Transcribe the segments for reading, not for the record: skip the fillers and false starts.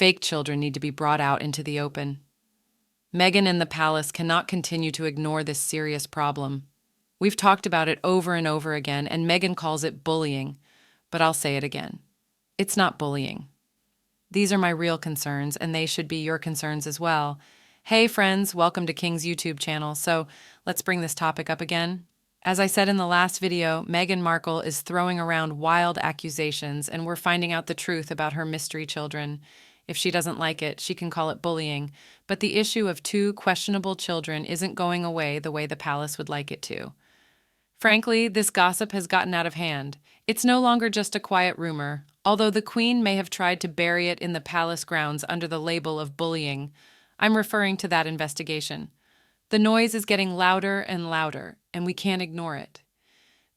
Fake children need to be brought out into the open. Meghan and the palace cannot continue to ignore this serious problem. We've talked about it over and over again, and Meghan calls it bullying, but I'll say it again. It's not bullying. These are my real concerns, and they should be your concerns as well. Hey friends, welcome to King's YouTube channel. So let's bring this topic up again. As I said in the last video, Meghan Markle is throwing around wild accusations, and we're finding out the truth about her mystery children. If she doesn't like it, she can call it bullying, but the issue of two questionable children isn't going away the way the palace would like it to. Frankly, this gossip has gotten out of hand. It's no longer just a quiet rumor, although the Queen may have tried to bury it in the palace grounds under the label of bullying. I'm referring to that investigation. The noise is getting louder and louder, and we can't ignore it.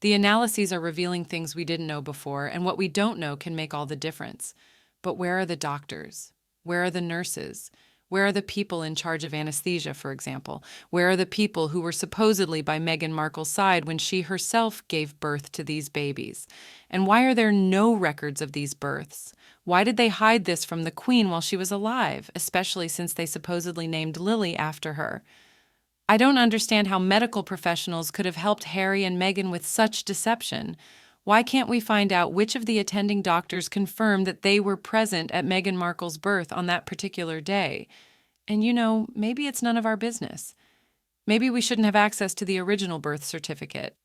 The analyses are revealing things we didn't know before, and what we don't know can make all the difference. But where are the doctors? Where are the nurses? Where are the people in charge of anesthesia, for example? Where are the people who were supposedly by Meghan Markle's side when she herself gave birth to these babies? And why are there no records of these births? Why did they hide this from the Queen while she was alive, especially since they supposedly named Lily after her? I don't understand how medical professionals could have helped Harry and Meghan with such deception. Why can't we find out which of the attending doctors confirmed that they were present at Meghan Markle's birth on that particular day? And maybe it's none of our business. Maybe we shouldn't have access to the original birth certificate.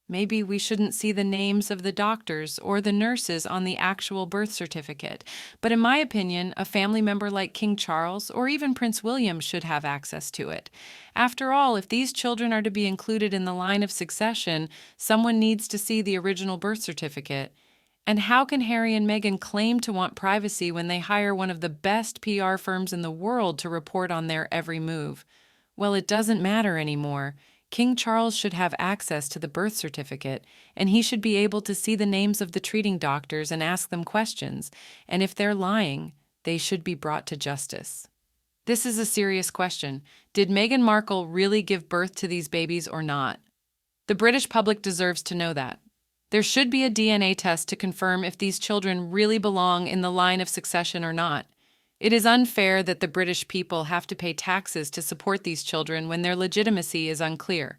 Maybe we shouldn't see the names of the doctors or the nurses on the actual birth certificate. But in my opinion, a family member like King Charles or even Prince William should have access to it. After all, if these children are to be included in the line of succession, someone needs to see the original birth certificate. And how can Harry and Meghan claim to want privacy when they hire one of the best PR firms in the world to report on their every move? Well, it doesn't matter anymore. King Charles should have access to the birth certificate, and he should be able to see the names of the treating doctors and ask them questions, and if they're lying, they should be brought to justice. This is a serious question. Did Meghan Markle really give birth to these babies or not? The British public deserves to know that. There should be a DNA test to confirm if these children really belong in the line of succession or not. It is unfair that the British people have to pay taxes to support these children when their legitimacy is unclear.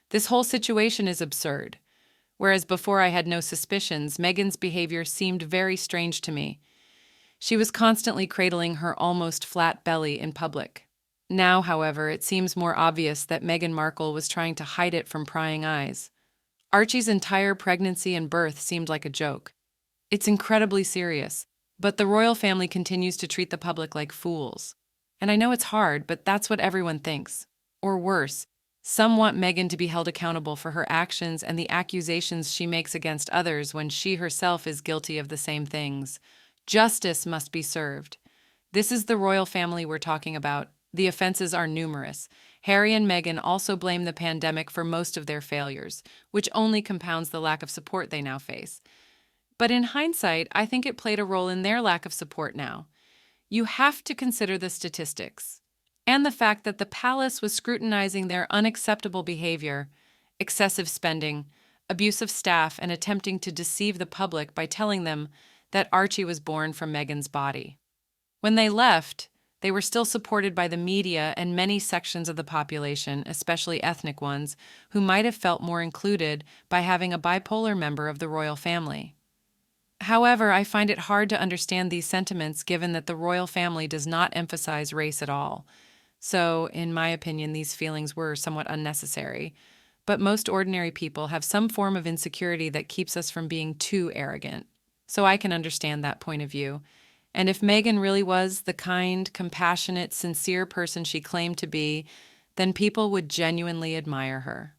This whole situation is absurd. Whereas before I had no suspicions, Meghan's behavior seemed very strange to me. She was constantly cradling her almost flat belly in public. Now, however, it seems more obvious that Meghan Markle was trying to hide it from prying eyes. Archie's entire pregnancy and birth seemed like a joke. It's incredibly serious. But the royal family continues to treat the public like fools. And I know it's hard, but that's what everyone thinks. Or worse, some want Meghan to be held accountable for her actions and the accusations she makes against others when she herself is guilty of the same things. Justice must be served. This is the royal family we're talking about. The offenses are numerous. Harry and Meghan also blame the pandemic for most of their failures, which only compounds the lack of support they now face. But in hindsight, I think it played a role in their lack of support now. You have to consider the statistics and the fact that the palace was scrutinizing their unacceptable behavior, excessive spending, abuse of staff, and attempting to deceive the public by telling them that Archie was born from Meghan's body. When they left, they were still supported by the media and many sections of the population, especially ethnic ones, who might have felt more included by having a bipolar member of the royal family. However, I find it hard to understand these sentiments given that the royal family does not emphasize race at all. So, in my opinion, these feelings were somewhat unnecessary. But most ordinary people have some form of insecurity that keeps us from being too arrogant. So I can understand that point of view. And if Meghan really was the kind, compassionate, sincere person she claimed to be, then people would genuinely admire her.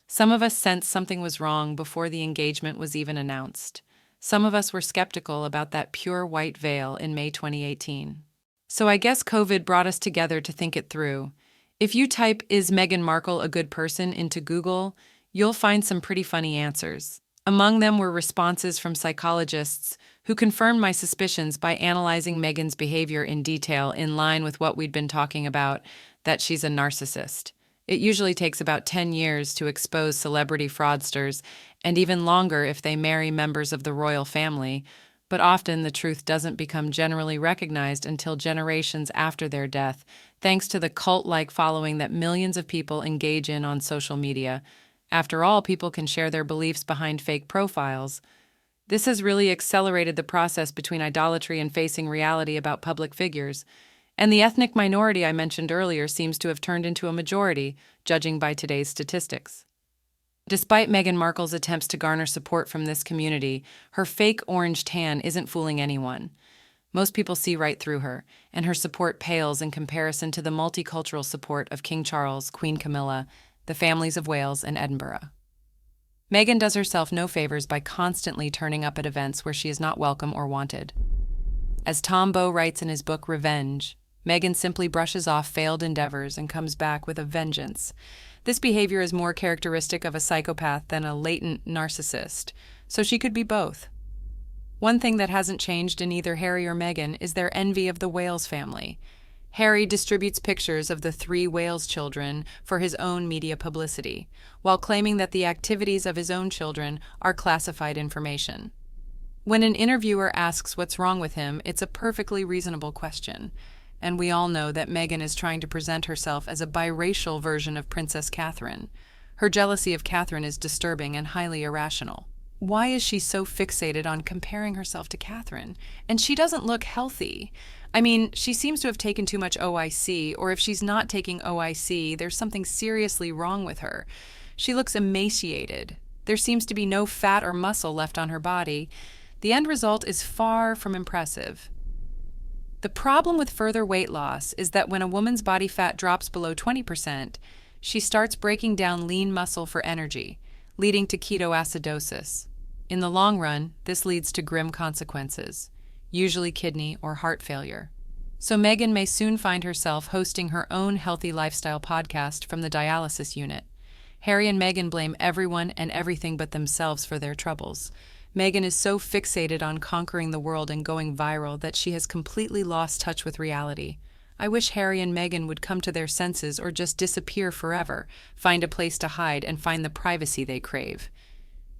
Some of us sensed something was wrong before the engagement was even announced. Some of us were skeptical about that pure white veil in May 2018. So I guess COVID brought us together to think it through. If you type, "Is Meghan Markle a good person?" into Google, you'll find some pretty funny answers. Among them were responses from psychologists who confirmed my suspicions by analyzing Meghan's behavior in detail in line with what we'd been talking about, that she's a narcissist. It usually takes about 10 years to expose celebrity fraudsters, and even longer if they marry members of the royal family. But often the truth doesn't become generally recognized until generations after their death, thanks to the cult-like following that millions of people engage in on social media. After all, people can share their beliefs behind fake profiles. This has really accelerated the process between idolatry and facing reality about public figures. And the ethnic minority I mentioned earlier seems to have turned into a majority, judging by today's statistics. Despite Meghan Markle's attempts to garner support from this community, her fake orange tan isn't fooling anyone. Most people see right through her, and her support pales in comparison to the multicultural support of King Charles, Queen Camilla, the families of Wales and Edinburgh. Meghan does herself no favors by constantly turning up at events where she is not welcome or wanted. As Tom Bow writes in his book Revenge, Meghan simply brushes off failed endeavors and comes back with a vengeance. This behavior is more characteristic of a psychopath than a latent narcissist, so she could be both. One thing that hasn't changed in either Harry or Meghan is their envy of the Wales family. Harry distributes pictures of the 3 Wales children for his own media publicity, while claiming that the activities of his own children are classified information. When an interviewer asks what's wrong with him, it's a perfectly reasonable question. And we all know that Meghan is trying to present herself as a biracial version of Princess Catherine. Her jealousy of Catherine is disturbing and highly irrational. Why is she so fixated on comparing herself to Catherine? And she doesn't look healthy. I mean, she seems to have taken too much OIC, or if she's not taking OIC, there's something seriously wrong with her. She looks emaciated. There seems to be no fat or muscle left on her body. The end result is far from impressive. The problem with further weight loss is that when a woman's body fat drops below 20%, she starts breaking down lean muscle for energy, leading to ketoacidosis. In the long run, this leads to grim consequences, usually kidney or heart failure. So Meghan may soon find herself hosting her own healthy lifestyle podcast from the dialysis unit. Harry and Meghan blame everyone and everything but themselves for their troubles. Meghan is so fixated on conquering the world and going viral that she has completely lost touch with reality. I wish Harry and Meghan would come to their senses or just disappear forever, find a place to hide, and find the privacy they crave.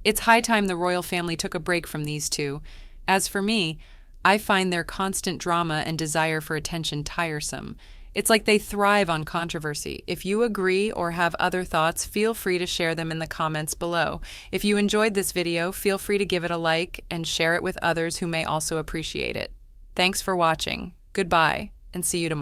It's high time the royal family took a break from these two. As for me, I find their constant drama and desire for attention tiresome. It's like they thrive on controversy. If you agree or have other thoughts, feel free to share them in the comments below. If you enjoyed this video, feel free to give it a like and share it with others who may also appreciate it. Thanks for watching. Goodbye, and see you tomorrow.